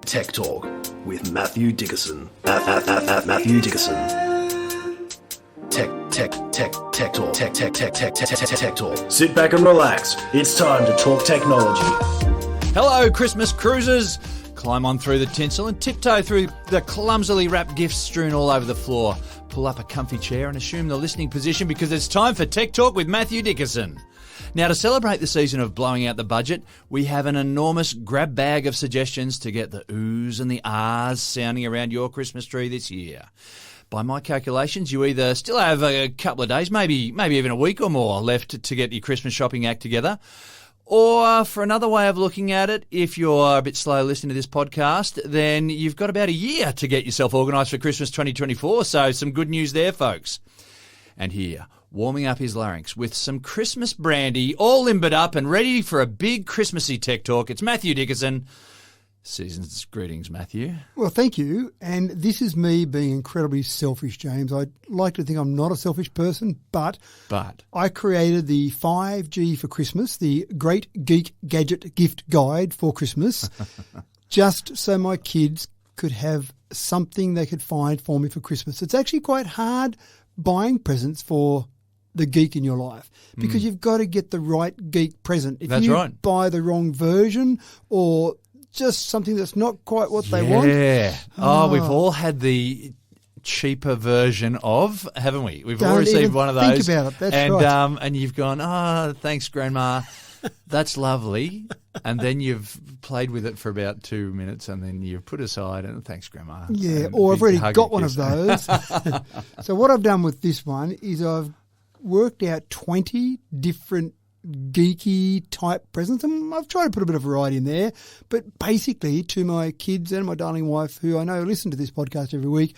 Tech Talk with Matthew Dickerson. Matthew Dickerson. Tech Talk. Sit back and relax. It's time to talk technology. Hello, Christmas cruisers. Climb on through the tinsel and tiptoe through the clumsily wrapped gifts strewn all over the floor. Pull up a comfy chair and assume the listening position because it's time for Tech Talk with Matthew Dickerson. Now, to celebrate the season of blowing out the budget, we have an enormous grab bag of suggestions to get the oohs and the ahs sounding around your Christmas tree this year. By my calculations, you either still have a couple of days, maybe even a week or more left to get your Christmas shopping act together. Or for another way of looking at it, if you're a bit slow listening to this podcast, then you've got about a year to get yourself organised for Christmas 2024. So some good news there, folks. And here, warming up his larynx with some Christmas brandy, all limbered up and ready for a big Christmassy tech talk, it's Matthew Dickerson. Season's greetings, Matthew. Well, thank you. And this is me being incredibly selfish, James. I'd like to think I'm not a selfish person, but I created the 5G for Christmas, the Great Geek Gadget Gift Guide for Christmas, just so my kids could have something they could find for me for Christmas. It's actually quite hard buying presents for the geek in your life because you've got to get the right geek present. If you buy the wrong version or just something that's not quite what they want. Yeah. Oh, we've all had the cheaper version of, haven't we? We've all received one of those. Think about it. That's right. And you've gone, oh, thanks, Grandma. That's lovely. And then you've played with it for about 2 minutes and then you've put aside and thanks, Grandma. Yeah, or I've already got one of those. So what I've done with this one is I've worked out 20 different geeky type presents, and I've tried to put a bit of variety in there, but basically to my kids and my darling wife, who I know listen to this podcast every week,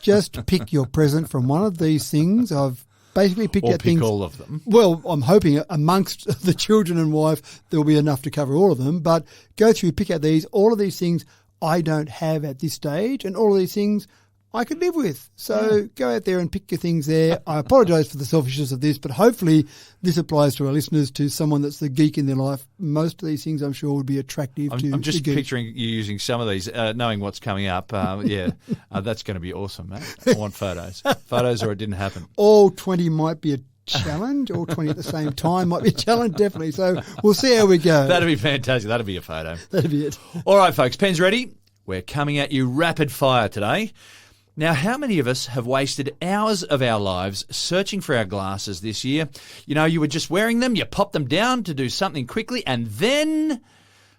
just pick your present from one of these things. I've basically picked out things. All of them. Well, I'm hoping amongst the children and wife there will be enough to cover all of them, but go through, pick out these. All of these things I don't have at this stage, and all of these things I could live with. So go out there and pick your things there. I apologise for the selfishness of this, but hopefully this applies to our listeners, to someone that's the geek in their life. Most of these things I'm sure would be attractive to I'm just the geek. picturing you using some of these, knowing what's coming up. That's going to be awesome, mate. I want photos. Photos or it didn't happen. All 20 might be a challenge. All 20 at the same time might be a challenge, definitely. So we'll see how we go. That'd be fantastic. That'd be a photo. That'd be it. All right, folks, pens ready? We're coming at you rapid fire today. Now, how many of us have wasted hours of our lives searching for our glasses this year? You know, you were just wearing them, you popped them down to do something quickly, and then,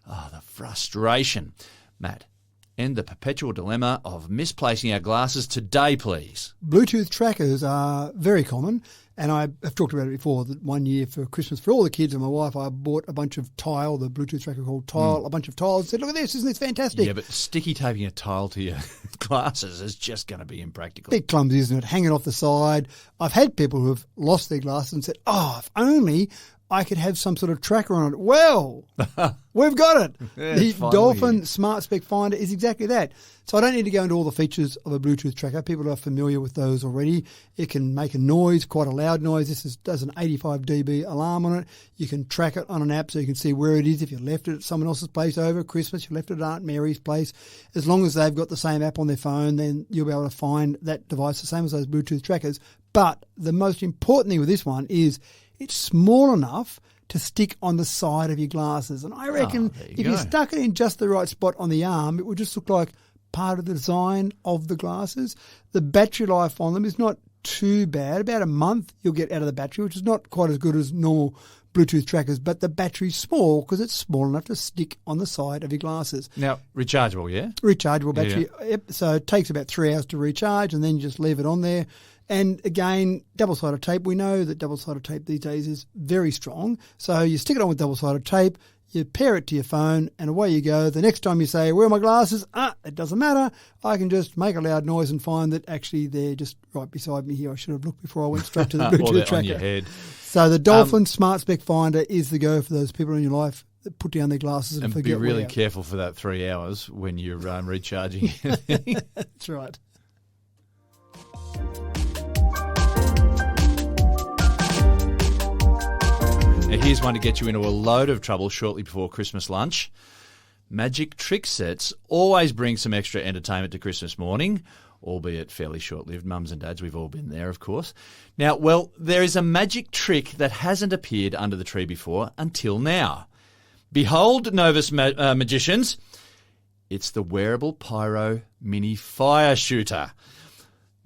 the frustration. Matt, end the perpetual dilemma of misplacing our glasses today, please. Bluetooth trackers are very common, and I have talked about it before, that one year for Christmas for all the kids and my wife, I bought a bunch of Tile, the Bluetooth tracker called Tile, a bunch of tiles, and said, look at this, isn't this fantastic? Yeah, but sticky taping a tile to your glasses is just going to be impractical. Bit clumsy, isn't it? Hanging off the side. I've had people who have lost their glasses and said, if only I could have some sort of tracker on it. Well, we've got it. Yeah, the Dolphin Smart Spec Finder is exactly that. So I don't need to go into all the features of a Bluetooth tracker. People are familiar with those already. It can make a noise, quite a loud noise. Does an 85 dB alarm on it. You can track it on an app so you can see where it is. If you left it at someone else's place over Christmas, you left it at Aunt Mary's place. As long as they've got the same app on their phone, then you'll be able to find that device, the same as those Bluetooth trackers. But the most important thing with this one is it's small enough to stick on the side of your glasses. And I reckon if you stuck it in just the right spot on the arm, it would just look like part of the design of the glasses. The battery life on them is not too bad. About a month you'll get out of the battery, which is not quite as good as normal Bluetooth trackers, but the battery's small because it's small enough to stick on the side of your glasses. Now, rechargeable, yeah? Rechargeable battery. Yeah. Yep. So it takes about 3 hours to recharge and then you just leave it on there. And again, double-sided tape. We know that double-sided tape these days is very strong. So you stick it on with double-sided tape, you pair it to your phone, and away you go. The next time you say, where are my glasses? It doesn't matter. I can just make a loud noise and find that actually they're just right beside me here. I should have looked before I went straight to the Bluetooth tracker. On your head. So the Dolphin Smart Spec Finder is the go for those people in your life that put down their glasses and forget. And be really careful for that 3 hours when you're recharging. That's right. Now, here's one to get you into a load of trouble shortly before Christmas lunch. Magic trick sets always bring some extra entertainment to Christmas morning, albeit fairly short-lived. Mums and dads, we've all been there, of course. Now, well, there is a magic trick that hasn't appeared under the tree before until now. Behold, novice magicians, it's the wearable Pyro mini Fireshooter.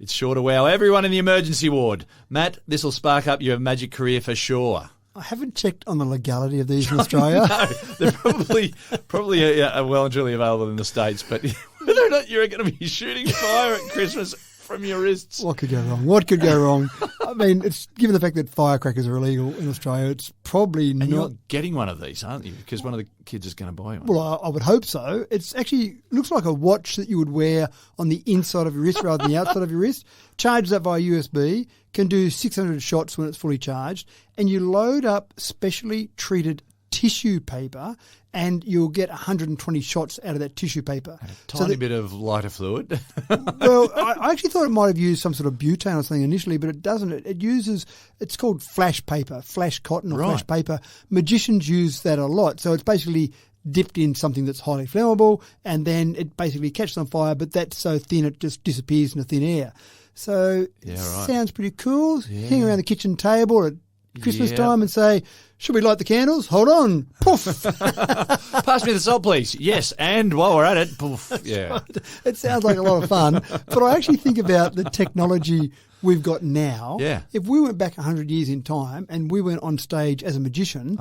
It's sure to wow everyone in the emergency ward. Matt, this will spark up your magic career for sure. I haven't checked on the legality of these in Australia. No, they're probably well and truly available in the States, but whether or not you're going to be shooting fire at Christmas from your wrists. What could go wrong? What could go wrong? I mean, it's given the fact that firecrackers are illegal in Australia, it's probably And not. you're getting one of these, aren't you? Because one of the kids is going to buy one. Well, I would hope so. It's actually looks like a watch that you would wear on the inside of your wrist rather than the outside of your wrist. Charges up via USB, can do 600 shots when it's fully charged, and you load up specially treated tissue paper and you'll get 120 shots out of that tissue paper. Tiny bit of lighter fluid. Well, I actually thought it might have used some sort of butane or something initially, but it doesn't. It uses, it's called flash paper, flash cotton or flash paper. Magicians use that a lot. So it's basically dipped in something that's highly flammable and then it basically catches on fire, but that's so thin it just disappears into thin air. So it sounds pretty cool. Yeah. Hang around the kitchen table at Christmas time and say, should we light the candles? Hold on. Poof. Pass me the salt, please. Yes, and while we're at it, poof. Yeah. It sounds like a lot of fun. But I actually think about the technology we've got now. Yeah. If we went back 100 years in time and we went on stage as a magician,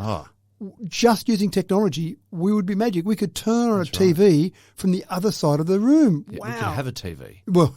just using technology, we would be magic. We could turn on a TV from the other side of the room. Yeah, wow. We can have a TV. Well,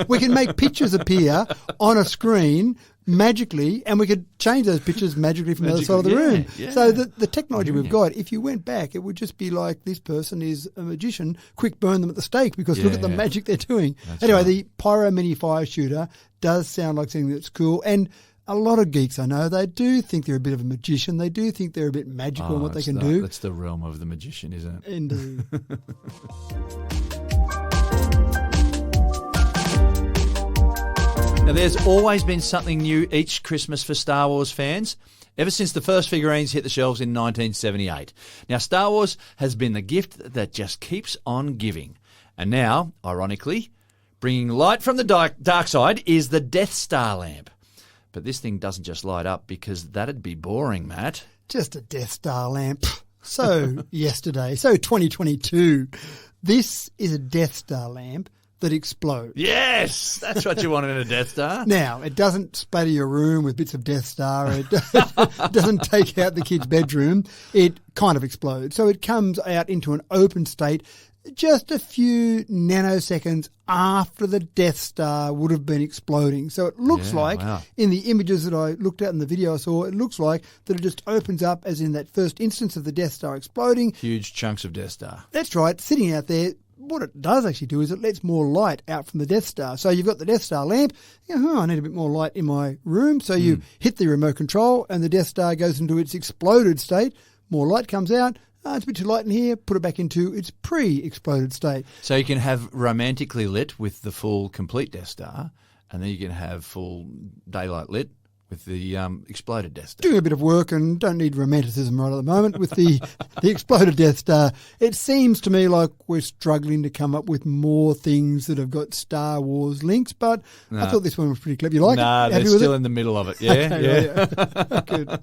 we can make pictures appear on a screen magically, and we could change those pictures magically from the other side of the room. Yeah. So the technology we've got, if you went back, it would just be like, this person is a magician, quick burn them at the stake because look at the magic they're doing. Anyway, the Pyro Mini Fireshooter does sound like something that's cool, and a lot of geeks I know, they do think they're a bit of a magician. They do think they're a bit magical in what they can do. That's the realm of the magician, isn't it? Indeed. Now, there's always been something new each Christmas for Star Wars fans, ever since the first figurines hit the shelves in 1978. Now, Star Wars has been the gift that just keeps on giving. And now, ironically, bringing light from the dark side is the Death Star lamp. But this thing doesn't just light up because that'd be boring, Matt. Just a Death Star lamp. So yesterday, so 2022, this is a Death Star lamp that explodes. Yes, that's what you want in a Death Star. Now, it doesn't spatter your room with bits of Death Star. It doesn't take out the kid's bedroom. It kind of explodes. So it comes out into an open state just a few nanoseconds after the Death Star would have been exploding. So it looks like, in the images that I looked at in the video I saw, it looks like that it just opens up as in that first instance of the Death Star exploding. Huge chunks of Death Star. That's right, sitting out there. What it does actually do is it lets more light out from the Death Star. So you've got the Death Star lamp. You go, I need a bit more light in my room. So you hit the remote control and the Death Star goes into its exploded state. More light comes out. It's a bit too light in here. Put it back into its pre-exploded state. So you can have romantically lit with the full complete Death Star, and then you can have full daylight lit with the exploded Death Star. Doing a bit of work and don't need romanticism right at the moment with the exploded Death Star. It seems to me like we're struggling to come up with more things that have got Star Wars links, but I thought this one was pretty clever. You like it? They're still in the middle of it. Yeah, yeah. Good.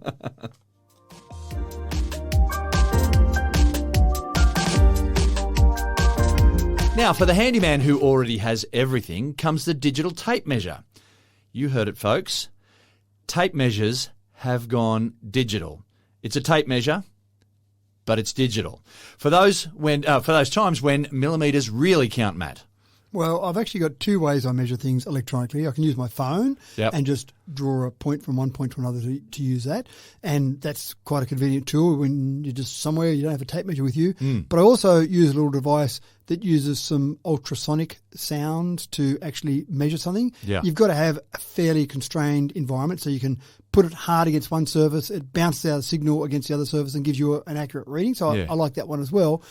Now, for the handyman who already has everything comes the digital tape measure. You heard it, folks. Tape measures have gone digital. It's a tape measure, but it's digital. For those times when millimetres really count, Matt. Well, I've actually got two ways I measure things electronically. I can use my phone and just draw a point from one point to another to use that. And that's quite a convenient tool when you're just somewhere, you don't have a tape measure with you. But I also use a little device that uses some ultrasonic sounds to actually measure something. Yeah. You've got to have a fairly constrained environment so you can put it hard against one surface, it bounces out a signal against the other surface and gives you an accurate reading. So I like that one as well.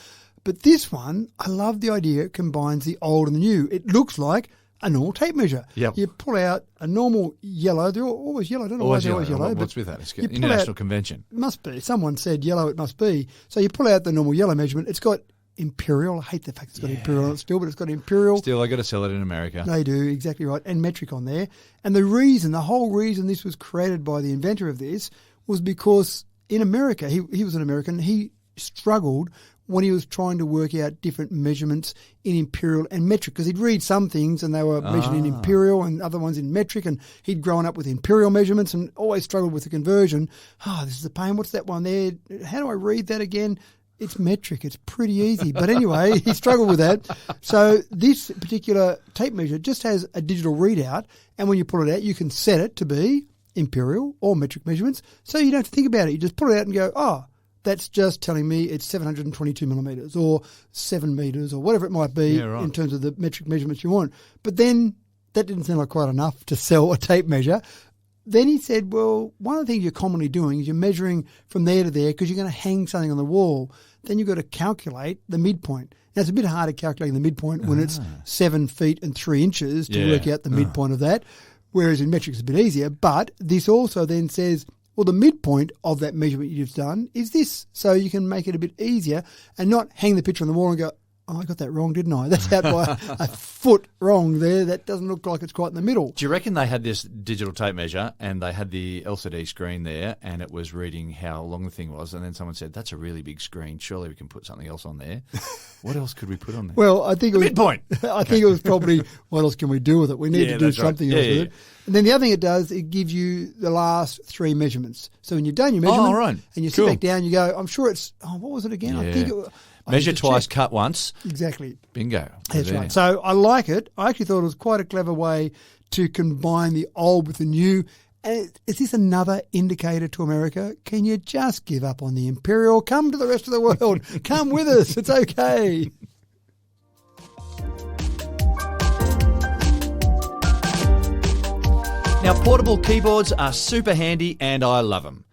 But this one, I love the idea it combines the old and the new. It looks like a normal tape measure. Yep. You pull out a normal yellow. They're always yellow. I don't know why they're always yellow. What's but with that? It's you pull international out- convention. It must be. Someone said yellow, it must be. So you pull out the normal yellow measurement. It's got imperial. I hate the fact it's got imperial on it still, but it's got imperial. Still, I got to sell it in America. They do, exactly right, and metric on there. And the whole reason this was created by the inventor of this was because in America, he was an American, he struggled when he was trying to work out different measurements in imperial and metric, because he'd read some things and they were measured in imperial and other ones in metric, and he'd grown up with imperial measurements and always struggled with the conversion. Oh, this is a pain. What's that one there? How do I read that again? It's metric. It's pretty easy. But anyway, he struggled with that. So this particular tape measure just has a digital readout, and when you pull it out, you can set it to be imperial or metric measurements, so you don't have to think about it. You just pull it out and go, oh, that's just telling me it's 722 millimetres or 7 metres or whatever it might be in terms of the metric measurements you want. But then that didn't sound like quite enough to sell a tape measure. Then he said, well, one of the things you're commonly doing is you're measuring from there to there because you're going to hang something on the wall. Then you've got to calculate the midpoint. Now, it's a bit harder calculating the midpoint when it's 7 feet and 3 inches to work out the midpoint of that, whereas in metric it's a bit easier. But this also then says, well, the midpoint of that measurement you've done is this. So you can make it a bit easier and not hang the picture on the wall and go, oh, I got that wrong, didn't I? That's out by a foot wrong there. That doesn't look like it's quite in the middle. Do you reckon they had this digital tape measure and they had the LCD screen there and it was reading how long the thing was, and then someone said, that's a really big screen, surely we can put something else on there. What else could we put on there? Well, I think it was midpoint. I think it was probably, what else can we do with it? We need to do that's right. something else with it. And then the other thing it does, it gives you the last 3 measurements. So when you've done your measurement and you sit back down, you go, I'm sure it's, what was it again? I think it was, measure twice, cut once. Exactly. Bingo. That's right. So I like it. I actually thought it was quite a clever way to combine the old with the new. And is this another indicator to America? Can you just give up on the imperial? Come to the rest of the world. Come with us. It's okay. Now, portable keyboards are super handy and I love them.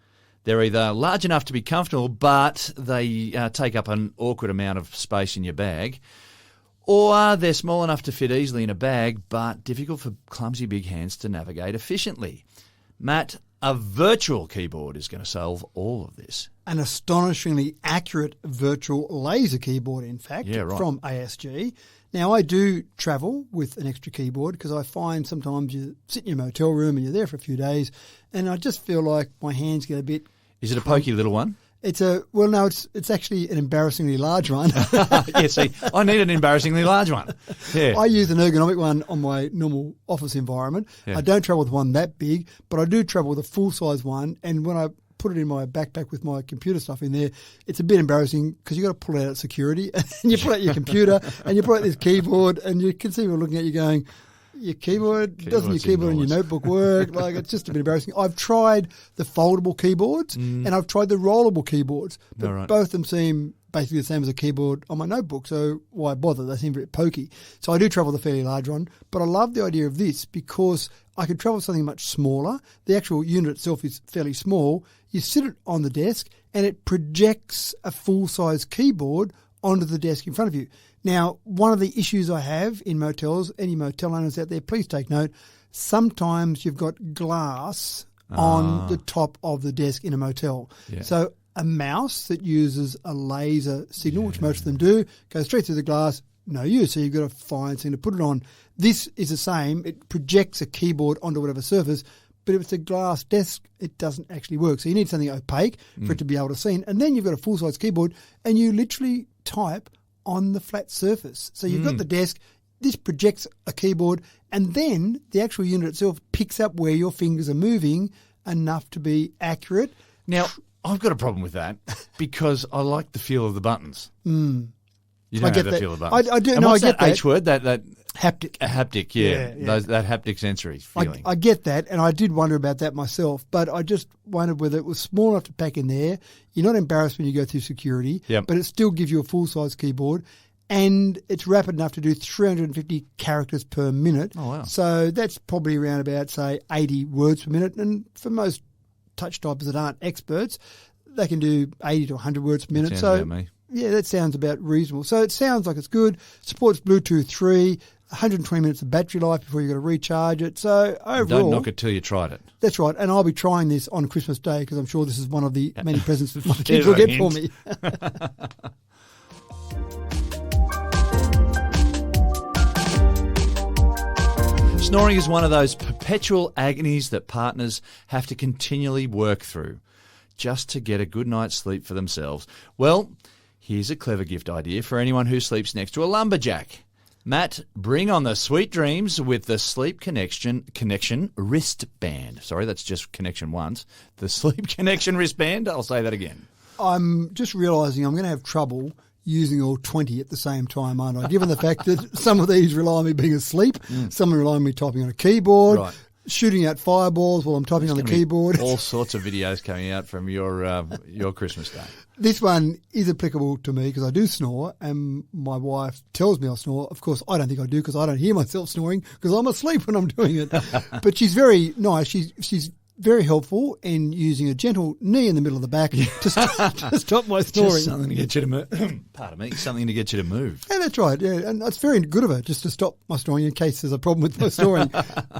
They're either large enough to be comfortable, but they take up an awkward amount of space in your bag, or they're small enough to fit easily in a bag, but difficult for clumsy big hands to navigate efficiently. Matt, a virtual keyboard is going to solve all of this. An astonishingly accurate virtual laser keyboard, in fact, Yeah, right. from ASG. Now, I do travel with an extra keyboard because I find sometimes you sit in your motel room and you're there for a few days and I just feel like my hands get a bit... Is it a pokey little one? It's actually an embarrassingly large one. Yeah, see, I need an embarrassingly large one. Yeah. I use an ergonomic one on my normal office environment. Yeah. I don't travel with one that big, but I do travel with a full-size one, and when I put it in my backpack with my computer stuff in there, it's a bit embarrassing because you've got to pull it out at security, and you pull out your computer, and you pull out this keyboard, and you can see people looking at you going, your doesn't your keyboard in your notebook work? Like, it's just a bit embarrassing. I've tried the foldable keyboards and I've tried the rollable keyboards, but both of them seem basically the same as a keyboard on my notebook, so why bother? They seem very pokey. So I do travel the fairly large one, but I love the idea of this because I could travel something much smaller. The actual unit itself is fairly small. You sit it on the desk and it projects a full-size keyboard onto the desk in front of you. Now, one of the issues I have in motels, any motel owners out there, please take note, sometimes you've got glass on the top of the desk in a motel. Yeah. So a mouse that uses a laser signal, which most of them do, goes straight through the glass, no use. So you've got to find something to put it on. This is the same. It projects a keyboard onto whatever surface, but if it's a glass desk, it doesn't actually work. So you need something opaque for it to be able to see. And then you've got a full-size keyboard and you literally type on the flat surface. So you've got the desk, this projects a keyboard, and then the actual unit itself picks up where your fingers are moving enough to be accurate. Now, I've got a problem with that because I like the feel of the buttons. You don't have the feel of the buttons. I do. And no, what's I get that that. H word? That haptic. A haptic, yeah. That haptic sensory feeling. I get that, and I did wonder about that myself, but I just wondered whether it was small enough to pack in there. You're not embarrassed when you go through security, but it still gives you a full-size keyboard, and it's rapid enough to do 350 characters per minute. Oh, wow. So that's probably around about, say, 80 words per minute, and for most touch typers that aren't experts, they can do 80 to 100 words per minute. Sounds about me. Yeah, that sounds about reasonable. So it sounds like it's good. Supports Bluetooth 3. 120 minutes of battery life before you've got to recharge it. So overall... Don't knock it till you tried it. That's right. And I'll be trying this on Christmas Day because I'm sure this is one of the many presents that my kids will get for me. Snoring is one of those perpetual agonies that partners have to continually work through just to get a good night's sleep for themselves. Well, here's a clever gift idea for anyone who sleeps next to a lumberjack. Matt, bring on the sweet dreams with the Sleep Connection wristband. Sorry, that's just connection once. The Sleep Connection wristband. I'll say that again. I'm just realising I'm going to have trouble using all 20 at the same time, aren't I? Given the fact that some of these rely on me being asleep, some rely on me typing on a keyboard, shooting out fireballs while I'm typing on the keyboard. All sorts of videos coming out from your Christmas day. This one is applicable to me because I do snore, and my wife tells me I snore. Of course, I don't think I do because I don't hear myself snoring because I'm asleep when I'm doing it. But she's very nice. She's very helpful in using a gentle knee in the middle of the back to stop my snoring. Just something to get you to move. Pardon me, something to get you to move. Yeah, that's right. Yeah, and that's very good of her just to stop my snoring in case there's a problem with my snoring.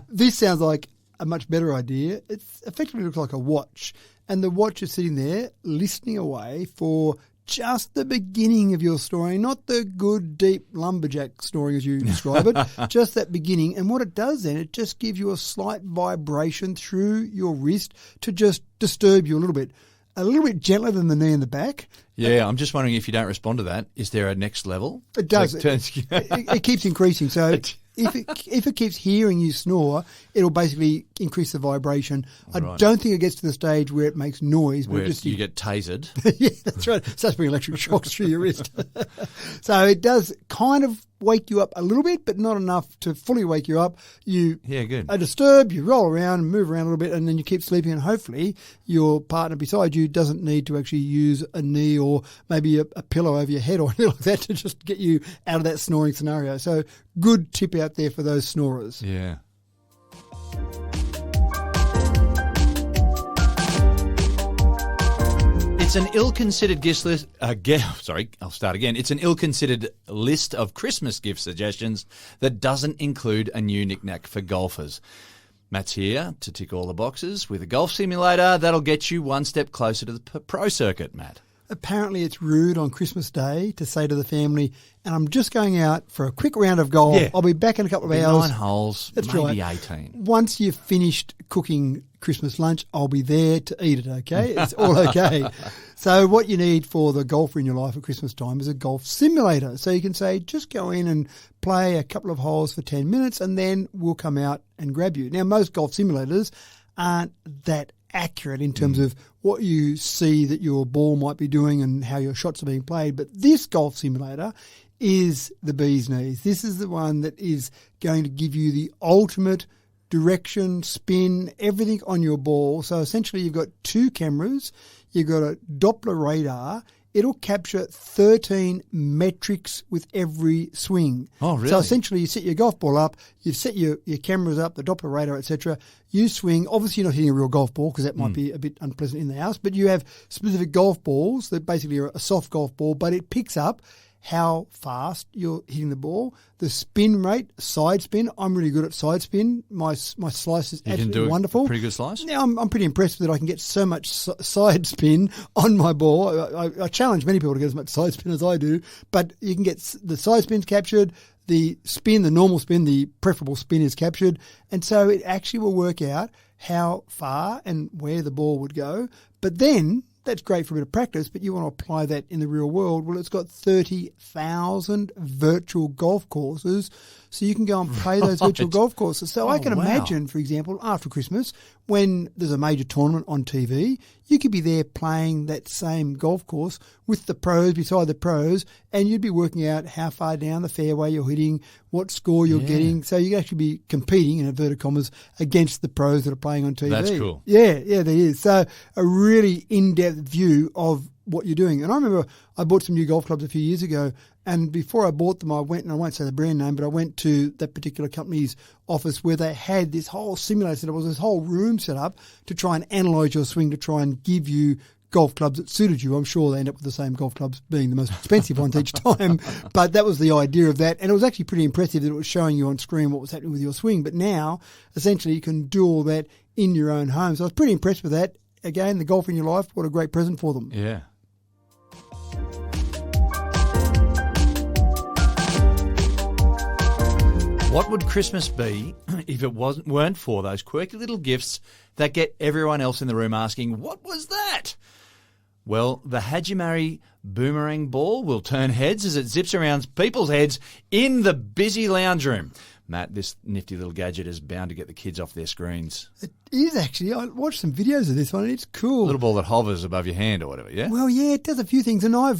This sounds like a much better idea. It effectively looks like a watch, and the watch is sitting there listening away for just the beginning of your snoring, not the good, deep lumberjack snoring as you describe it, just that beginning. And what it does then, it just gives you a slight vibration through your wrist to just disturb you a little bit gentler than the knee in the back. Yeah, I'm just wondering if you don't respond to that, is there a next level? It does. It keeps increasing. So if it keeps hearing you snore, it'll basically increase the vibration. I don't think it gets to the stage where it makes noise. Where you get tasered. Yeah, that's right. It starts bringing electric shocks through your wrist. So it does kind of wake you up a little bit, but not enough to fully wake you up. You are disturbed, you roll around, move around a little bit, and then you keep sleeping, and hopefully your partner beside you doesn't need to actually use a knee or maybe a pillow over your head or anything like that to just get you out of that snoring scenario. So good tip out there for those snorers. Yeah. It's an ill-considered gift list. I'll start again. It's an ill-considered list of Christmas gift suggestions that doesn't include a new knick-knack for golfers. Matt's here to tick all the boxes with a golf simulator that'll get you one step closer to the pro circuit, Matt. Apparently it's rude on Christmas Day to say to the family, and I'm just going out for a quick round of golf. Yeah. I'll be back in a couple of hours. 9 holes, That's maybe right. 18. Once you've finished cooking Christmas lunch, I'll be there to eat it, okay? It's all okay. So what you need for the golfer in your life at Christmas time is a golf simulator. So you can say, just go in and play a couple of holes for 10 minutes and then we'll come out and grab you. Now, most golf simulators aren't that accurate in terms of what you see that your ball might be doing and how your shots are being played. But this golf simulator is the bee's knees. This is the one that is going to give you the ultimate direction, spin, everything on your ball. So essentially you've got 2 cameras, you've got a Doppler radar. It'll capture 13 metrics with every swing. Oh, really? So essentially you set your golf ball up, you set your cameras up, the Doppler radar, etc. You swing. Obviously you're not hitting a real golf ball because that might be a bit unpleasant in the house, but you have specific golf balls that basically are a soft golf ball, but it picks up how fast you're hitting the ball, the spin rate, side spin. I'm really good at side spin. My slice is absolutely wonderful. Pretty good slice? Now, I'm pretty impressed that I can get so much side spin on my ball. I challenge many people to get as much side spin as I do, but you can get the side spins captured, the spin, the normal spin, the preferable spin is captured, and so it actually will work out how far and where the ball would go. But then that's great for a bit of practice, but you want to apply that in the real world. Well, it's got 30,000 virtual golf courses, so you can go and play those virtual golf courses. So I can imagine, for example, after Christmas, when there's a major tournament on TV, you could be there playing that same golf course with the pros, beside the pros, and you'd be working out how far down the fairway you're hitting, what score you're getting. So you could actually be competing, in inverted commas, against the pros that are playing on TV. That's cool. Yeah, there is. So a really in-depth view of what you're doing. And I remember I bought some new golf clubs a few years ago, and before I bought them, I went, and I won't say the brand name, but I went to that particular company's office where they had this whole simulator set up. It was this whole room set up to try and analyse your swing, to try and give you golf clubs that suited you. I'm sure they end up with the same golf clubs being the most expensive ones each time, but that was the idea of that. And it was actually pretty impressive that it was showing you on screen what was happening with your swing. But now, essentially, you can do all that in your own home. So I was pretty impressed with that. Again, the golf in your life, what a great present for them. Yeah. What would Christmas be if it weren't for those quirky little gifts that get everyone else in the room asking, what was that? Well, the Hajimari Boomerang ball will turn heads as it zips around people's heads in the busy lounge room. Matt, this nifty little gadget is bound to get the kids off their screens. It is actually. I watched some videos of this one and it's cool. A little ball that hovers above your hand or whatever, yeah? Well, yeah, it does a few things. And I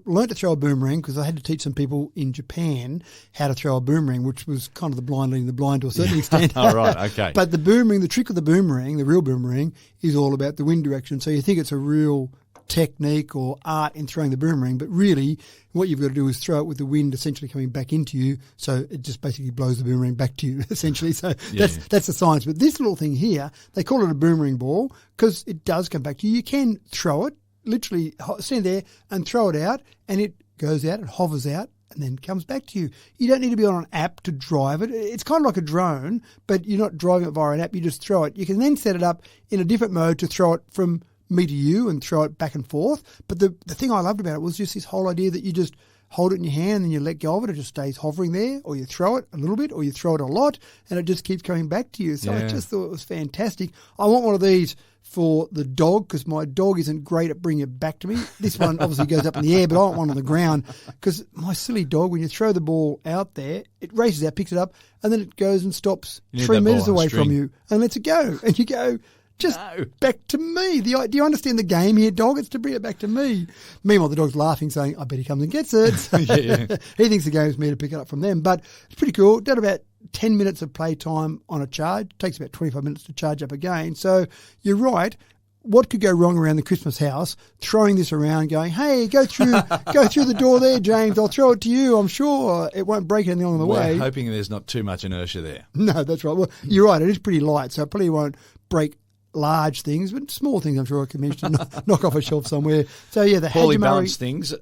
learned to throw a boomerang because I had to teach some people in Japan how to throw a boomerang, which was kind of the blind leading the blind to a certain extent. Oh, right, okay. But the boomerang, the trick of the boomerang, the real boomerang, is all about the wind direction. So you think it's a real technique or art in throwing the boomerang, but really what you've got to do is throw it with the wind essentially coming back into you, so it just basically blows the boomerang back to you, essentially. So that's the science. But this little thing here, they call it a boomerang ball because it does come back to you. You can throw it, literally stand there and throw it out, and it goes out, it hovers out, and then comes back to you. You don't need to be on an app to drive it. It's kind of like a drone, but you're not driving it via an app. You just throw it. You can then set it up in a different mode to throw it from me to you and throw it back and forth. But the thing I loved about it was just this whole idea that you just hold it in your hand and then you let go of it. It just stays hovering there, or you throw it a little bit, or you throw it a lot, and it just keeps coming back to you. So I just thought it was fantastic. I want one of these for the dog because my dog isn't great at bringing it back to me. This one obviously goes up in the air, but I want one on the ground because my silly dog, when you throw the ball out there, it races out, picks it up, and then it goes and stops 3 meters away from you and lets it go. And you go, just back to me. Do you understand the game here, dog? It's to bring it back to me. Meanwhile, the dog's laughing, saying, I bet he comes and gets it. He thinks the game's me to pick it up from them. But it's pretty cool. Done about 10 minutes of playtime on a charge. It takes about 25 minutes to charge up again. So you're right. What could go wrong around the Christmas house? Throwing this around, going, hey, go through the door there, James. I'll throw it to you. I'm sure it won't break anything along the way. We're hoping there's not too much inertia there. No, that's right. Well, you're right. It is pretty light, so it probably won't break large things, but small things I'm sure I can manage to knock off a shelf somewhere. So, yeah, the poorly Hajimari balanced things,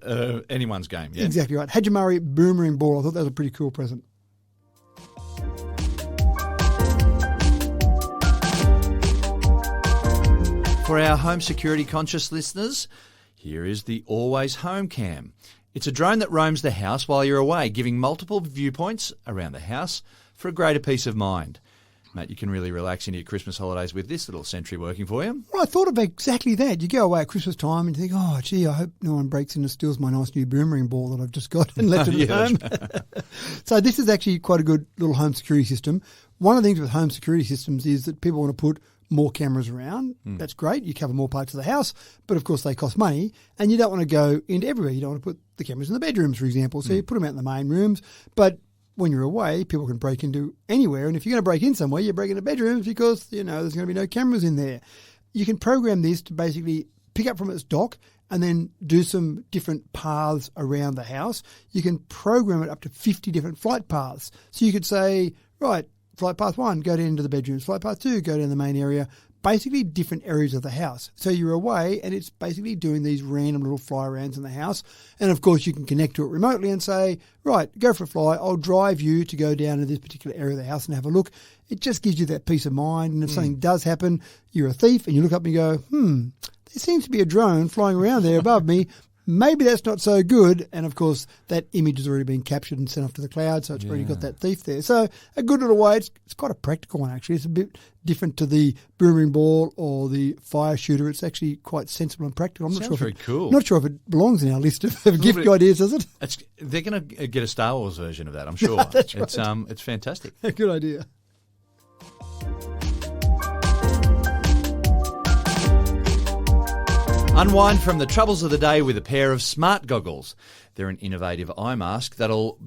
anyone's game. Yeah? Exactly right. Hajimari Boomerang ball. I thought that was a pretty cool present. For our home security conscious listeners, here is the Always Home Cam. It's a drone that roams the house while you're away, giving multiple viewpoints around the house for a greater peace of mind. Mate, you can really relax into your Christmas holidays with this little sentry working for you. Well, I thought about exactly that. You go away at Christmas time and you think, oh, gee, I hope no one breaks in and steals my nice new boomerang ball that I've just got and left it at home. So this is actually quite a good little home security system. One of the things with home security systems is that people want to put more cameras around. That's great. You cover more parts of the house, but of course they cost money and you don't want to go into everywhere. You don't want to put the cameras in the bedrooms, for example. So you put them out in the main rooms, but when you're away, people can break into anywhere. And if you're going to break in somewhere, you break into bedrooms because, there's going to be no cameras in there. You can program this to basically pick up from its dock and then do some different paths around the house. You can program it up to 50 different flight paths. So you could say, right, flight path 1, go down into the bedrooms. Flight path 2, go down the main area. Basically different areas of the house. So you're away and it's basically doing these random little fly arounds in the house. And of course you can connect to it remotely and say, right, go for a fly. I'll drive you to go down to this particular area of the house and have a look. It just gives you that peace of mind. And if something does happen, you're a thief and you look up and you go, there seems to be a drone flying around there above me. Maybe that's not so good. And, of course, that image has already been captured and sent off to the cloud, so it's already got that thief there. So a good little way. It's quite a practical one, actually. It's a bit different to the boomerang ball or the Fireshooter. It's actually quite sensible and practical. I'm not sure cool. Not sure if it belongs in our list of gift ideas, does it? They're going to get a Star Wars version of that, I'm sure. That's right. It's fantastic. Good idea. Unwind from the troubles of the day with a pair of SmartGoggles. They're an innovative eye mask that'll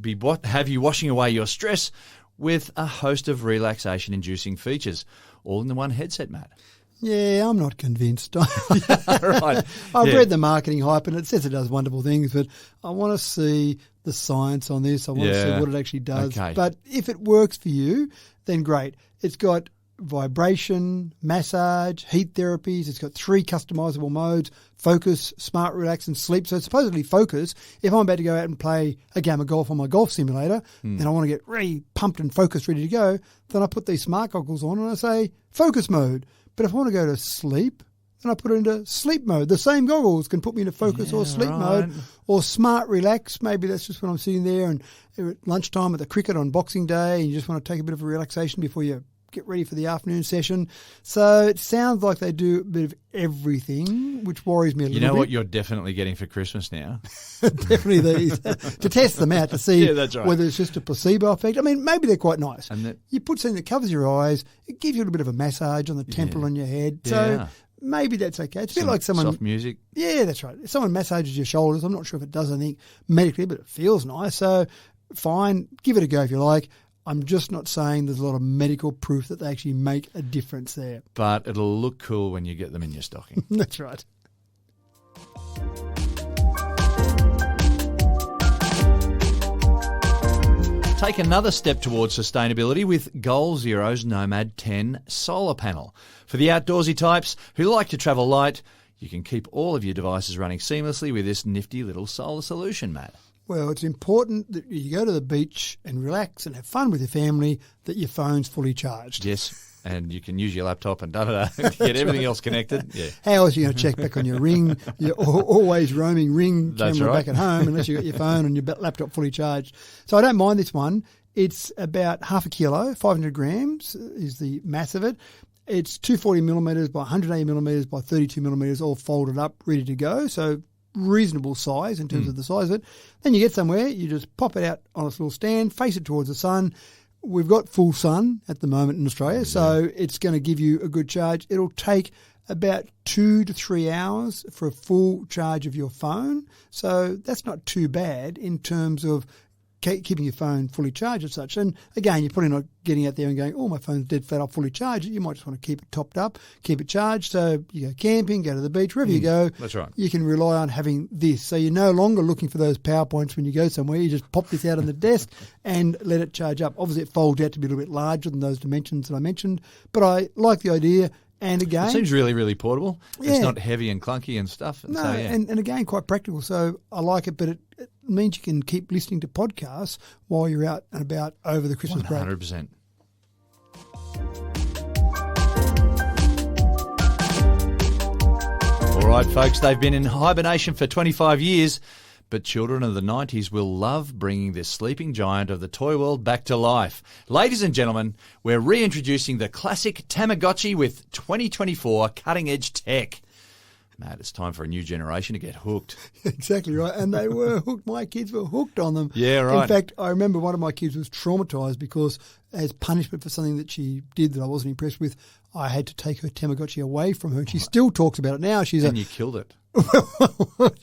have you washing away your stress with a host of relaxation-inducing features, all in the one headset, Matt. Yeah, I'm not convinced. Right. I've read the marketing hype and it says it does wonderful things, but I want to see the science on this. I want to see what it actually does. Okay. But if it works for you, then great. It's got vibration, massage, heat therapies. It's got 3 customizable modes: focus, smart relax, and sleep. So it's supposedly focus. If I'm about to go out and play a game of golf on my golf simulator and I want to get really pumped and focused, ready to go, then I put these smart goggles on and I say focus mode. But if I want to go to sleep, then I put it into sleep mode. The same goggles can put me into focus or sleep mode, or smart relax. Maybe that's just when I'm sitting there and at lunchtime at the cricket on Boxing Day and you just want to take a bit of a relaxation before you get ready for the afternoon session. So it sounds like they do a bit of everything, which worries me a little bit. You know what you're definitely getting for Christmas now? Definitely these. To test them out to see whether it's just a placebo effect. I mean, maybe they're quite nice. And you put something that covers your eyes. It gives you a little bit of a massage on the temple on your head. So maybe that's okay. It's a bit like someone... Soft music. Yeah, that's right. If someone massages your shoulders, I'm not sure if it does anything medically, but it feels nice. So fine, give it a go if you like. I'm just not saying there's a lot of medical proof that they actually make a difference there. But it'll look cool when you get them in your stocking. That's right. Take another step towards sustainability with Goal Zero's Nomad 10 solar panel. For the outdoorsy types who like to travel light, you can keep all of your devices running seamlessly with this nifty little solar solution, Matt. Well, it's important that you go to the beach and relax and have fun with your family, that your phone's fully charged. Yes, and you can use your laptop and to get everything else connected. Yeah. How else are you going to check back on your Ring? You're always roaming Ring camera back at home unless you've got your phone and your laptop fully charged. So I don't mind this one. It's about half a kilo, 500 grams is the mass of it. It's 240 millimetres by 180 millimetres by 32 millimetres, all folded up, ready to go. So reasonable size in terms of the size of it. Then you get somewhere, you just pop it out on a little stand, face it towards the sun. We've got full sun at the moment in Australia, so it's going to give you a good charge. It'll take about 2 to 3 hours for a full charge of your phone. So that's not too bad in terms of keeping your phone fully charged as such. And again, you're probably not getting out there and going, oh, my phone's dead flat, I'll fully charge it. You might just want to keep it topped up, keep it charged. So you go camping, go to the beach, wherever you go. That's right. You can rely on having this. So you're no longer looking for those PowerPoints when you go somewhere. You just pop this out on the desk and let it charge up. Obviously, it folds out to be a little bit larger than those dimensions that I mentioned. But I like the idea. And again, it seems really, really portable. Yeah. It's not heavy and clunky and stuff. No, and again, quite practical. So I like it, but it means you can keep listening to podcasts while you're out and about over the Christmas break. 100%. All right, folks, they've been in hibernation for 25 years, but children of the 90s will love bringing this sleeping giant of the toy world back to life. Ladies and gentlemen, we're reintroducing the classic Tamagotchi with 2024 cutting-edge tech. Matt, it's time for a new generation to get hooked. Exactly right. And they were hooked. My kids were hooked on them. Yeah, right. In fact, I remember one of my kids was traumatised because as punishment for something that she did that I wasn't impressed with, I had to take her Tamagotchi away from her. And she still talks about it now. And you killed it.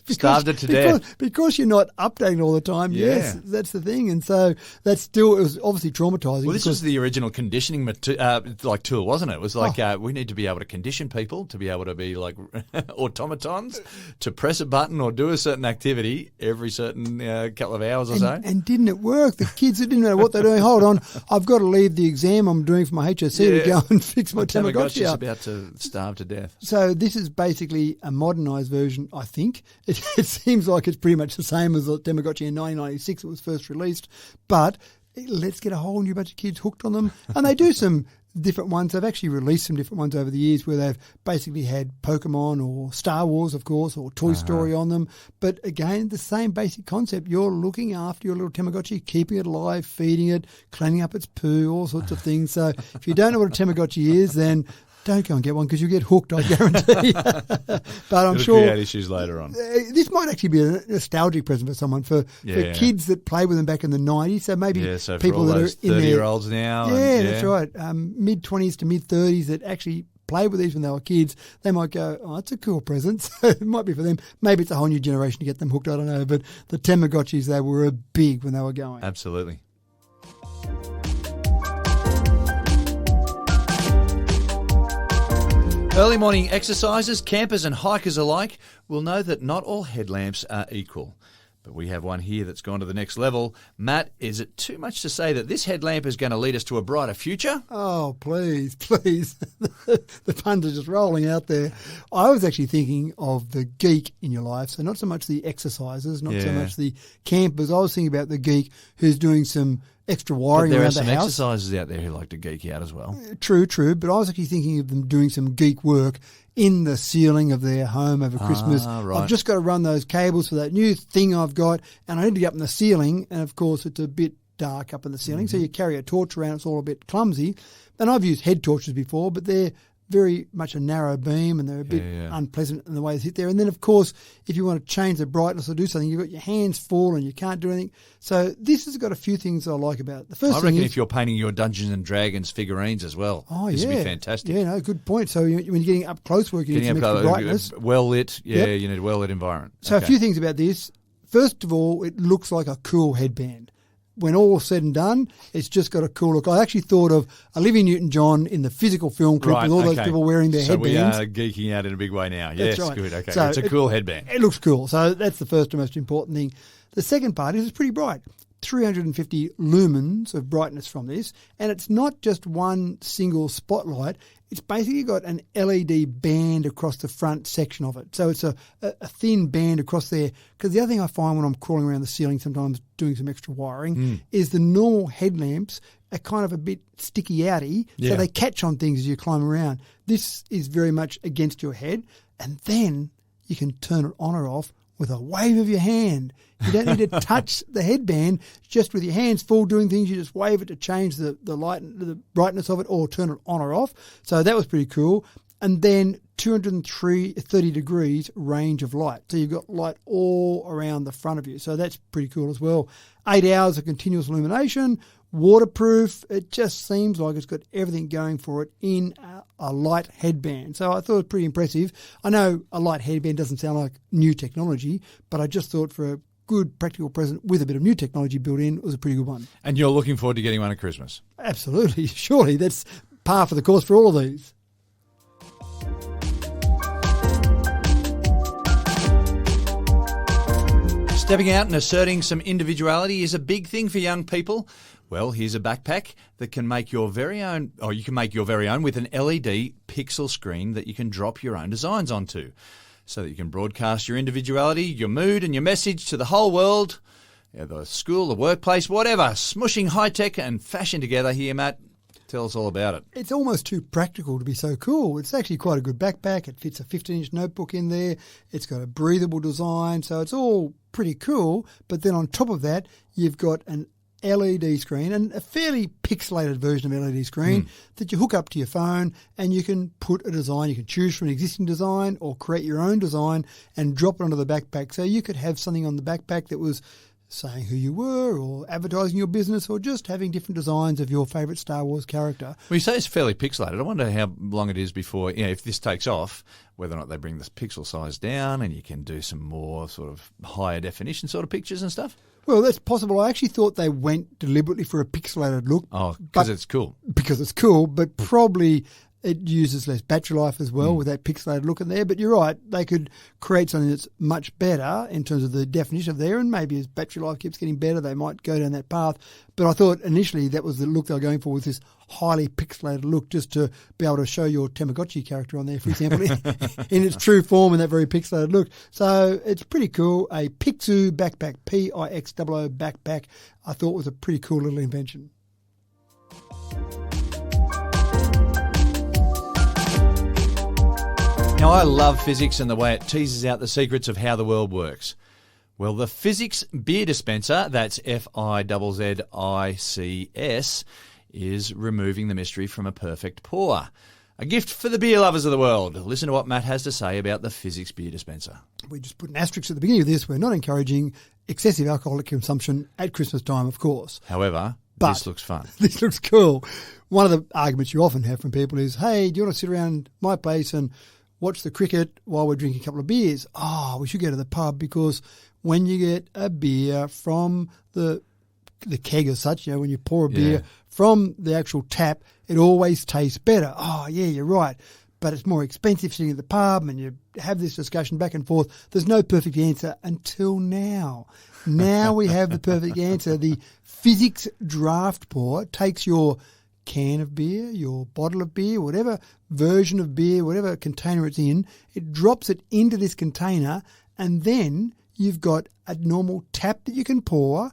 Starved it to death. Because you're not updating all the time. Yeah. Yes, that's the thing. And so that's still, it was obviously traumatising. Well, this was the original conditioning tool, wasn't it? It was like we need to be able to condition people to be able to be like automatons to press a button or do a certain activity every certain couple of hours or so. And didn't it work? The kids didn't know what they're doing. Hold on, I've got to leave the exam I'm doing for my HSC to go and fix my Tamagotchi up. About to starve to death. So this is basically a modernised version, I think. It seems like it's pretty much the same as the Tamagotchi in 1996. It was first released. But let's get a whole new bunch of kids hooked on them. And they do some different ones. They've actually released some different ones over the years where they've basically had Pokemon or Star Wars, of course, or Toy Story on them. But again, the same basic concept. You're looking after your little Tamagotchi, keeping it alive, feeding it, cleaning up its poo, all sorts of things. So if you don't know what a Tamagotchi is, then don't go and get one because you'll get hooked, I guarantee. But I'm sure create issues later on. This might actually be a nostalgic present for someone for kids that played with them back in the 90s. So maybe people that are in 30-year-olds now. That's right. Mid-20s to mid-30s that actually played with these when they were kids. They might go, oh, it's a cool present. So it might be for them. Maybe it's a whole new generation to get them hooked. I don't know. But the Tamagotchis, they were big when they were going. Absolutely. Early morning exercises, campers and hikers alike will know that not all headlamps are equal. But we have one here that's gone to the next level. Matt, is it too much to say that this headlamp is going to lead us to a brighter future? Oh, please, please. The puns are just rolling out there. I was actually thinking of the geek in your life, so not so much the exercises, not so much the campers. I was thinking about the geek who's doing some extra wiring around the house. There are some exercises out there who like to geek out as well. True, but I was actually thinking of them doing some geek work in the ceiling of their home over Christmas. Right. I've just got to run those cables for that new thing I've got, and I need to get up in the ceiling, and of course it's a bit dark up in the ceiling, so you carry a torch around, it's all a bit clumsy. And I've used head torches before, but they're very much a narrow beam and they're a bit unpleasant in the way they sit there. And then, of course, if you want to change the brightness or do something, you've got your hands full and you can't do anything. So this has got a few things I like about it. The first I reckon if you're painting your Dungeons and Dragons figurines as well, this would be fantastic. Yeah, no, good point. So when you're getting up close work, you need some extra brightness. Well lit, you need a well lit environment. So a few things about this. First of all, it looks like a cool headband. When all is said and done, it's just got a cool look. I actually thought of Olivia Newton-John in the physical film clip with all those people wearing their headbands. So we are geeking out in a big way now. Yes, right. Good. Okay, so it's a cool headband. It looks cool. So that's the first and most important thing. The second part is it's pretty bright. 350 lumens of brightness from this, and it's not just one single spotlight. It's basically got an LED band across the front section of it. So it's a thin band across there. Because the other thing I find when I'm crawling around the ceiling, sometimes doing some extra wiring, is the normal headlamps are kind of a bit sticky-outy, so they catch on things as you climb around. This is very much against your head, and then you can turn it on or off with a wave of your hand. You don't need to touch the headband. Just with your hands full doing things, you just wave it to change the light, the brightness of it, or turn it on or off. So that was pretty cool. And then 230 degrees range of light. So you've got light all around the front of you. So that's pretty cool as well. 8 hours of continuous illumination, waterproof. It just seems like it's got everything going for it in a light headband. So I thought it was pretty impressive. I know a light headband doesn't sound like new technology, but I just thought for a good practical present with a bit of new technology built in, it was a pretty good one. And you're looking forward to getting one at Christmas? Absolutely. Surely that's par for the course for all of these. Stepping out and asserting some individuality is a big thing for young people. Well, here's a backpack that can make your very own, or you can make your very own with an LED pixel screen that you can drop your own designs onto, so that you can broadcast your individuality, your mood and your message to the whole world, the school, the workplace, whatever. Smushing high-tech and fashion together here, Matt. Tell us all about it. It's almost too practical to be so cool. It's actually quite a good backpack. It fits a 15-inch notebook in there. It's got a breathable design, so it's all pretty cool. But then on top of that, you've got an LED screen and a fairly pixelated version of LED screen that you hook up to your phone, and you can put a design. You can choose from an existing design or create your own design and drop it onto the backpack. So you could have something on the backpack that was saying who you were or advertising your business or just having different designs of your favourite Star Wars character. Well, you say it's fairly pixelated. I wonder how long it is before, if this takes off, whether or not they bring this pixel size down and you can do some more sort of higher definition sort of pictures and stuff. Well, that's possible. I actually thought they went deliberately for a pixelated look. Oh, because it's cool. Because it's cool, but probably it uses less battery life as well with that pixelated look in there. But you're right, they could create something that's much better in terms of the definition of there, and maybe as battery life keeps getting better, they might go down that path. But I thought initially that was the look they were going for, with this highly pixelated look, just to be able to show your Tamagotchi character on there, for example, in its true form in that very pixelated look. So it's pretty cool. A Pixoo backpack, Pixoo backpack, I thought was a pretty cool little invention. Now, I love physics and the way it teases out the secrets of how the world works. Well, the physics beer dispenser, that's FIZZICS, is removing the mystery from a perfect pour. A gift for the beer lovers of the world. Listen to what Matt has to say about the physics beer dispenser. We just put an asterisk at the beginning of this. We're not encouraging excessive alcoholic consumption at Christmas time, of course. However, but this looks fun. This looks cool. One of the arguments you often have from people is, hey, do you want to sit around my place and watch the cricket while we're drinking a couple of beers? Oh, we should go to the pub, because when you get a beer from the keg as such, when you pour a beer from the actual tap, it always tastes better. Oh, yeah, you're right. but it's more expensive sitting at the pub, and you have this discussion back and forth. There's no perfect answer until now. Now we have the perfect answer. The physics draft pour takes your can of beer, your bottle of beer, whatever version of beer, whatever container it's in, it drops it into this container, and then you've got a normal tap that you can pour,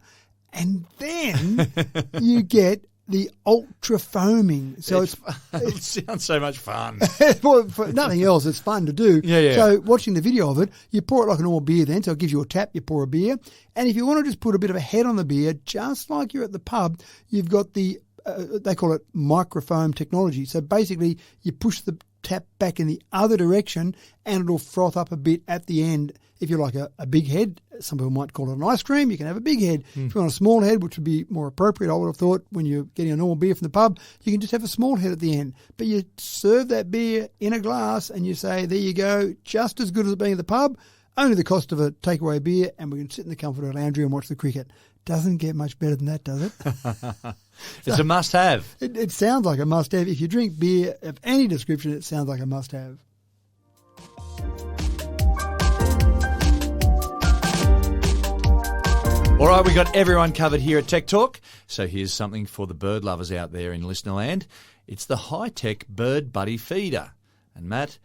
and then you get the ultra foaming. So it sounds so much fun. Well, for nothing else, it's fun to do. Yeah. So watching the video of it, you pour it like a normal beer then. So it gives you a tap, you pour a beer. And if you want to just put a bit of a head on the beer, just like you're at the pub, you've got the, they call it microfoam technology. So basically you push the tap back in the other direction and it'll froth up a bit at the end. If you're like a big head, some people might call it an ice cream, you can have a big head. If you want a small head, which would be more appropriate, I would have thought, when you're getting a normal beer from the pub, you can just have a small head at the end. But you serve that beer in a glass and you say, there you go, just as good as it being at the pub, only the cost of a takeaway beer, and we can sit in the comfort of our lounge room and watch the cricket. Doesn't get much better than that, does it? It's a must-have. It sounds like a must-have. If you drink beer of any description, it sounds like a must-have. All right, we got everyone covered here at Tech Talk. So here's something for the bird lovers out there in listener land. It's the high-tech Bird Buddy feeder. And Matt,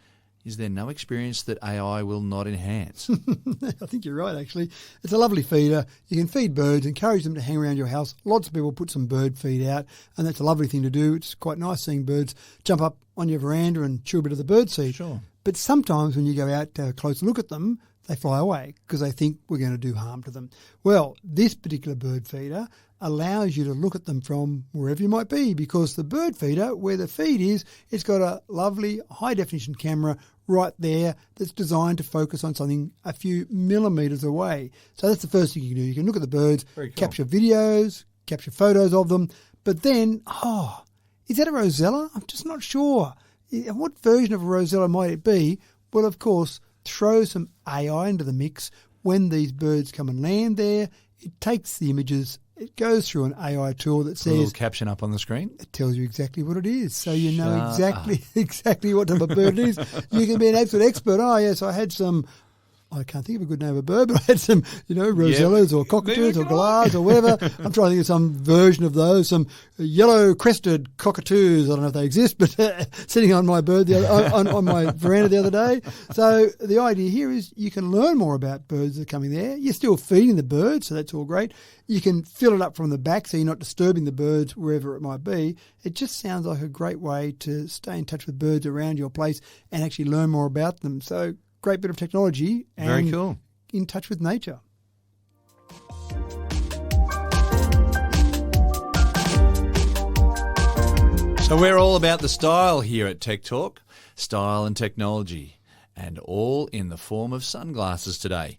is there no experience that AI will not enhance? I think you're right, actually. It's a lovely feeder. You can feed birds, encourage them to hang around your house. Lots of people put some bird feed out, and that's a lovely thing to do. It's quite nice seeing birds jump up on your veranda and chew a bit of the bird seed. Sure. But sometimes when you go out to have a closer look at them, they fly away because they think we're going to do harm to them. Well, this particular bird feeder allows you to look at them from wherever you might be, because the bird feeder, where the feed is, it's got a lovely high-definition camera right there that's designed to focus on something a few millimetres away. So that's the first thing you can do. You can look at the birds, capture videos, capture photos of them, but then, is that a rosella? I'm just not sure. What version of a rosella might it be? Well, of course, throw some AI into the mix. When these birds come and land there, it takes the images, it goes through an AI tool that says... A little caption up on the screen? It tells you exactly what it is. So you know exactly what type of bird it is. You can be an absolute expert. Oh, yes, I had some... I can't think of a good name of a bird, but I had some, rosellas or cockatoos or galahs or whatever. I'm trying to think of some version of those, some yellow-crested cockatoos. I don't know if they exist, but sitting on my bird on my veranda the other day. So the idea here is you can learn more about birds that are coming there. You're still feeding the birds, so that's all great. You can fill it up from the back so you're not disturbing the birds wherever it might be. It just sounds like a great way to stay in touch with birds around your place and actually learn more about them. So great bit of technology and very cool. In touch with nature. So we're all about the style here at Tech Talk, style and technology, and all in the form of sunglasses today.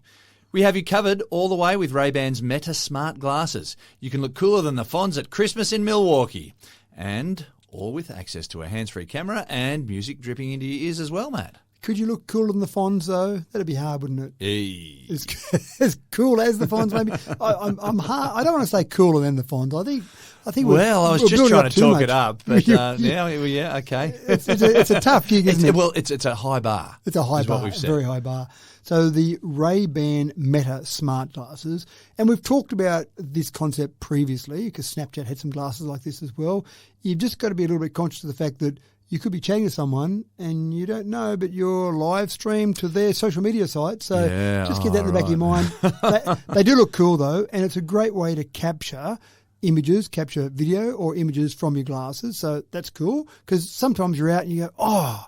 We have you covered all the way with Ray-Ban's Meta Smart Glasses. You can look cooler than the Fonz at Christmas in Milwaukee, and all with access to a hands-free camera and music dripping into your ears as well, Matt. Could you look cooler than the Fonz, though? That'd be hard, wouldn't it? Hey. As cool as the Fonz, maybe. I'm hard. I don't want to say cooler than the Fonz. I think. Well, I was just trying to talk it up, but now, okay. It's a tough gig, isn't it? Well, it's a high bar. It's a high bar, what we've said. Very high bar. So the Ray-Ban Meta Smart Glasses, and we've talked about this concept previously because Snapchat had some glasses like this as well. You've just got to be a little bit conscious of the fact that you could be chatting to someone and you don't know, but you're live streamed to their social media site. So just keep that in the back of your mind. They do look cool, though, and it's a great way to capture images, capture video or images from your glasses. So that's cool because sometimes you're out and you go,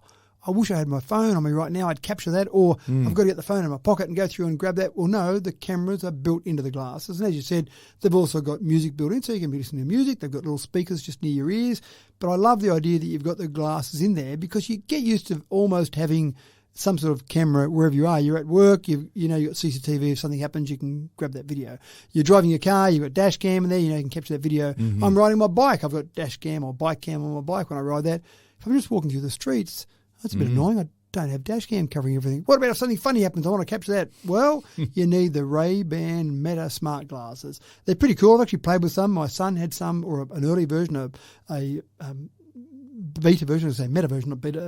I wish I had my phone on me right now. I'd capture that, or I've got to get the phone in my pocket and go through and grab that. Well, no, the cameras are built into the glasses. And as you said, they've also got music built in, so you can be listening to music. They've got little speakers just near your ears. But I love the idea that you've got the glasses in there because you get used to almost having some sort of camera wherever you are. You're at work, you've got CCTV. If something happens, you can grab that video. You're driving your car, you've got dash cam in there, you can capture that video. Mm-hmm. I'm riding my bike, I've got dash cam or bike cam on my bike when I ride that. If I'm just walking through the streets, that's a bit annoying. I don't have dash cam covering everything. What about if something funny happens? I want to capture that. Well, you need the Ray-Ban Meta Smart Glasses. They're pretty cool. I've actually played with some. My son had some, or an early version of a beta version, I say meta version, not beta,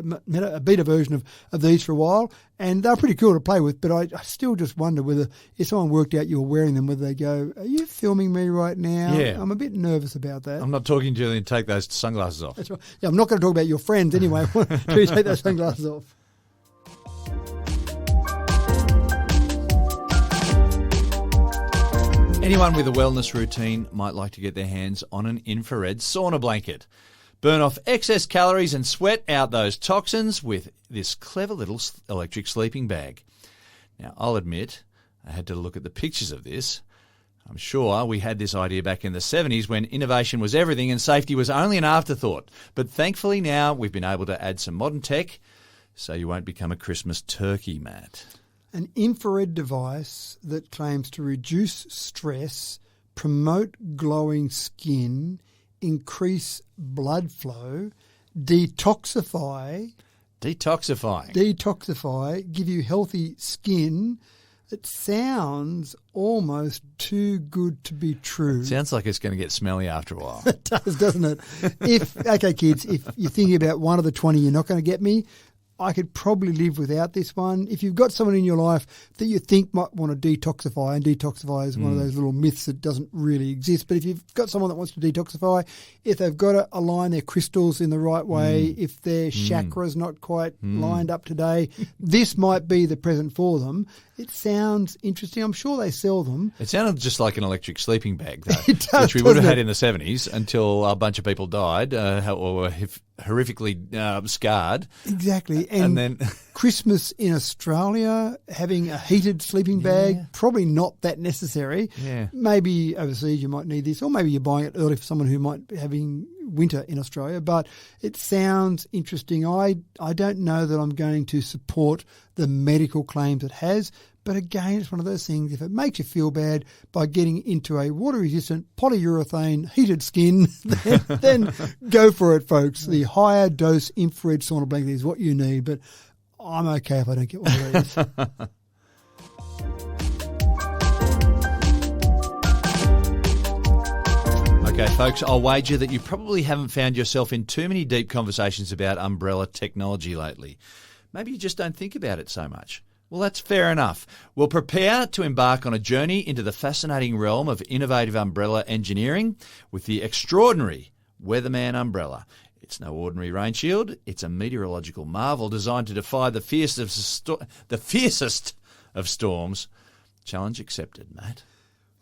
a beta version of these for a while, and they're pretty cool to play with. But I still just wonder whether if someone worked out you were wearing them, whether they go, "Are you filming me right now?" Yeah. I'm a bit nervous about that. I'm not talking to you and take those sunglasses off. That's right. Yeah, I'm not going to talk about your friends anyway. Do you take those sunglasses off? Anyone with a wellness routine might like to get their hands on an infrared sauna blanket. Burn off excess calories and sweat out those toxins with this clever little electric sleeping bag. Now, I'll admit, I had to look at the pictures of this. I'm sure we had this idea back in the 70s when innovation was everything and safety was only an afterthought. But thankfully now we've been able to add some modern tech so you won't become a Christmas turkey, Matt. An infrared device that claims to reduce stress, promote glowing skin, increase blood flow, detoxify, give you healthy skin. It sounds almost too good to be true. Sounds like it's going to get smelly after a while. It does, doesn't it? Okay, kids, if you're thinking about one of the 20 you're not going to get me, I could probably live without this one. If you've got someone in your life that you think might want to detoxify, and detoxify is one of those little myths that doesn't really exist, but if you've got someone that wants to detoxify, if they've got to align their crystals in the right way, if their chakra's not quite lined up today, this might be the present for them. It sounds interesting. I'm sure they sell them. It sounded just like an electric sleeping bag, though, It does, which we would have doesn't had it? in the 70s until a bunch of people died or were horrifically scarred. Exactly. And then Christmas in Australia, having a heated sleeping bag, probably not that necessary. Yeah. Maybe overseas you might need this, or maybe you're buying it early for someone who might be having winter in Australia. But it sounds interesting. I don't know that I'm going to support the medical claims it has. But again, it's one of those things, if it makes you feel bad by getting into a water-resistant polyurethane heated skin, then go for it, folks. The higher dose infrared sauna blanket is what you need, but I'm okay if I don't get one of these. Okay, folks, I'll wager that you probably haven't found yourself in too many deep conversations about umbrella technology lately. Maybe you just don't think about it so much. Well, that's fair enough. We'll prepare to embark on a journey into the fascinating realm of innovative umbrella engineering with the extraordinary Weatherman umbrella. It's no ordinary rain shield. It's a meteorological marvel designed to defy the fiercest of storms. Challenge accepted, Matt.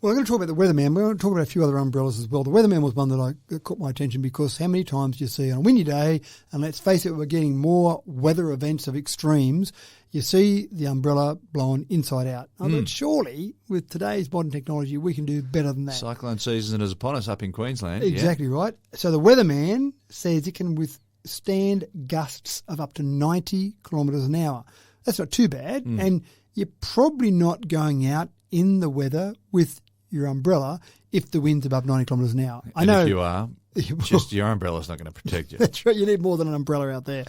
Well, I'm going to talk about the Weatherman. We're going to talk about a few other umbrellas as well. The Weatherman was one that caught my attention because how many times do you see on a windy day, and let's face it, we're getting more weather events of extremes, you see the umbrella blown inside out. I mean, surely, with today's modern technology, we can do better than that. Cyclone season is upon us up in Queensland. Exactly right. So the Weatherman says it can withstand gusts of up to 90 kilometres an hour. That's not too bad, and you're probably not going out in the weather with your umbrella if the wind's above 90 kilometres an hour. I know if you are, just your umbrella's not going to protect you. That's right. You need more than an umbrella out there.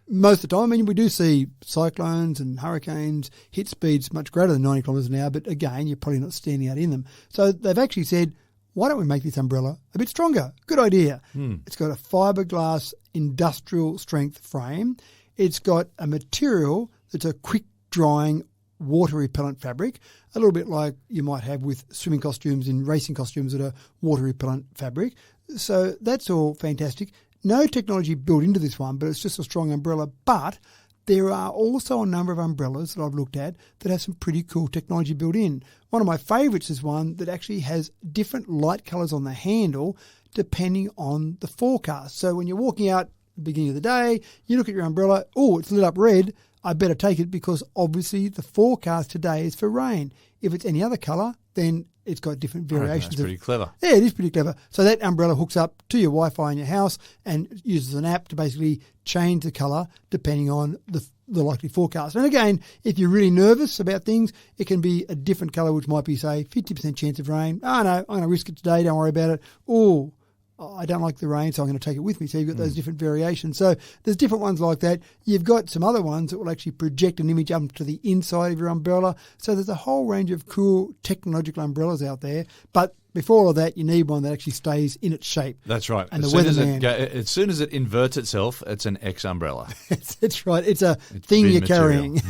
Most of the time, I mean, we do see cyclones and hurricanes hit speeds much greater than 90 kilometres an hour, but again, you're probably not standing out in them. So they've actually said, why don't we make this umbrella a bit stronger? Good idea. It's got a fiberglass industrial strength frame. It's got a material that's a quick drying water repellent fabric, a little bit like you might have with swimming costumes and racing costumes that are water repellent fabric. So that's all fantastic. No technology built into this one, but it's just a strong umbrella. But there are also a number of umbrellas that I've looked at that have some pretty cool technology built in. One of my favourites is one that actually has different light colours on the handle depending on the forecast. So when you're walking out at the beginning of the day, you look at your umbrella, oh, it's lit up red. I better take it because obviously the forecast today is for rain. If it's any other colour, then it's got different variations. That's pretty clever. Yeah, it is pretty clever. So that umbrella hooks up to your Wi-Fi in your house and uses an app to basically change the colour depending on the likely forecast. And again, if you're really nervous about things, it can be a different colour, which might be, say, 50% chance of rain. Oh, no, I'm going to risk it today. Don't worry about it. Oh, I don't like the rain, so I'm going to take it with me. So you've got those different variations. So there's different ones like that. You've got some other ones that will actually project an image up to the inside of your umbrella. So there's a whole range of cool technological umbrellas out there. But before all of that, you need one that actually stays in its shape. That's right. And as soon as it inverts itself, it's an X umbrella. It's right. It's a thing you're carrying.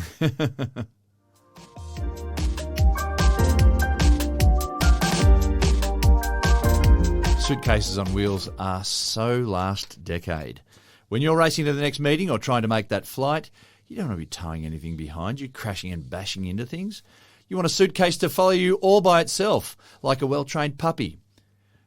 Suitcases on wheels are so last decade. When you're racing to the next meeting or trying to make that flight, you don't want to be towing anything behind you, crashing and bashing into things. You want a suitcase to follow you all by itself, like a well-trained puppy.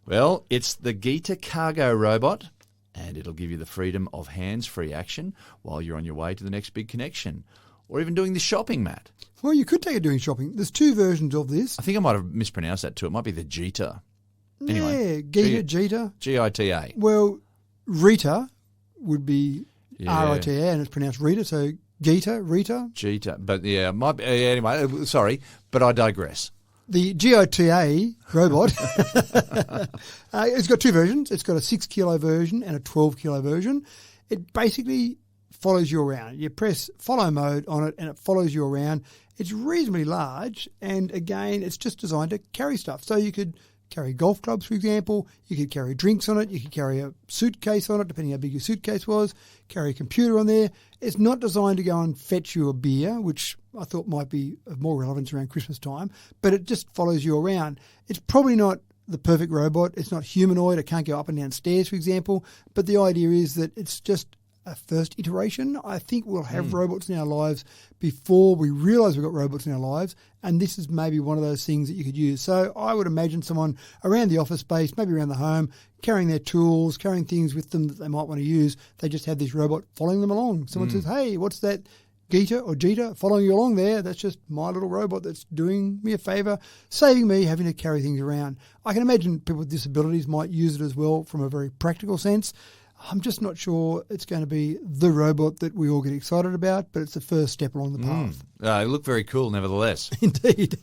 Well, it's the Geek cargo robot, and it'll give you the freedom of hands-free action while you're on your way to the next big connection, or even doing the shopping, Matt. Well, you could take it doing shopping. There's 2 versions of this. I think I might have mispronounced that too. It might be the Jita. Anyway, yeah, Jita. G-I-T-A. Well, Rita would be R-I-T-A, and it's pronounced Rita, so Rita. But yeah, might be, anyway, sorry, but I digress. The GOTA robot, it's got 2 versions. It's got a 6 kilo version and a 12 kilo version. It basically follows you around. You press follow mode on it and it follows you around. It's reasonably large, and again, it's just designed to carry stuff. So you could carry golf clubs, for example. You could carry drinks on it. You could carry a suitcase on it, depending how big your suitcase was. Carry a computer on there. It's not designed to go and fetch you a beer, which I thought might be of more relevance around Christmas time, but it just follows you around. It's probably not the perfect robot. It's not humanoid. It can't go up and down stairs, for example, but the idea is that it's just a first iteration. I think we'll have robots in our lives before we realise we've got robots in our lives, and this is maybe one of those things that you could use. So I would imagine someone around the office space, maybe around the home, carrying their tools, carrying things with them that they might want to use. They just have this robot following them along. Someone says, hey, what's that Geeta or Jita following you along there? That's just my little robot that's doing me a favour, saving me having to carry things around. I can imagine people with disabilities might use it as well from a very practical sense. I'm just not sure it's going to be the robot that we all get excited about, but it's the first step along the path. They look very cool, nevertheless. Indeed.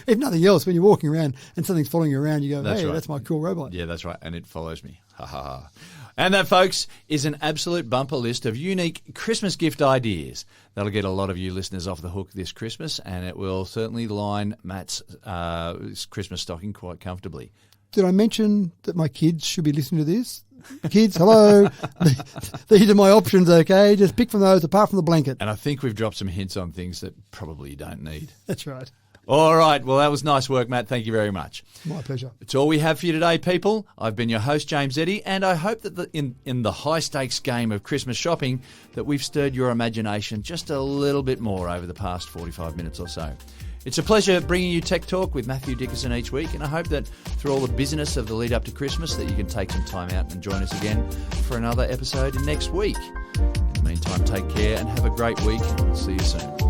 If nothing else, when you're walking around and something's following you around, you go, That's hey, right. That's my cool robot. Yeah, that's right. And it follows me. Ha, ha, ha. And that, folks, is an absolute bumper list of unique Christmas gift ideas. That'll get a lot of you listeners off the hook this Christmas, and it will certainly line Matt's Christmas stocking quite comfortably. Did I mention that my kids should be listening to this? Kids, hello. These are my options, okay? Just pick from those apart from the blanket. And I think we've dropped some hints on things that probably you don't need. That's right. All right. Well, that was nice work, Matt. Thank you very much. My pleasure. It's all we have for you today, people. I've been your host, James Eddy, and I hope that in the high-stakes game of Christmas shopping that we've stirred your imagination just a little bit more over the past 45 minutes or so. It's a pleasure bringing you Tech Talk with Matthew Dickerson each week, and I hope that through all the busyness of the lead up to Christmas that you can take some time out and join us again for another episode next week. In the meantime, take care and have a great week. See you soon.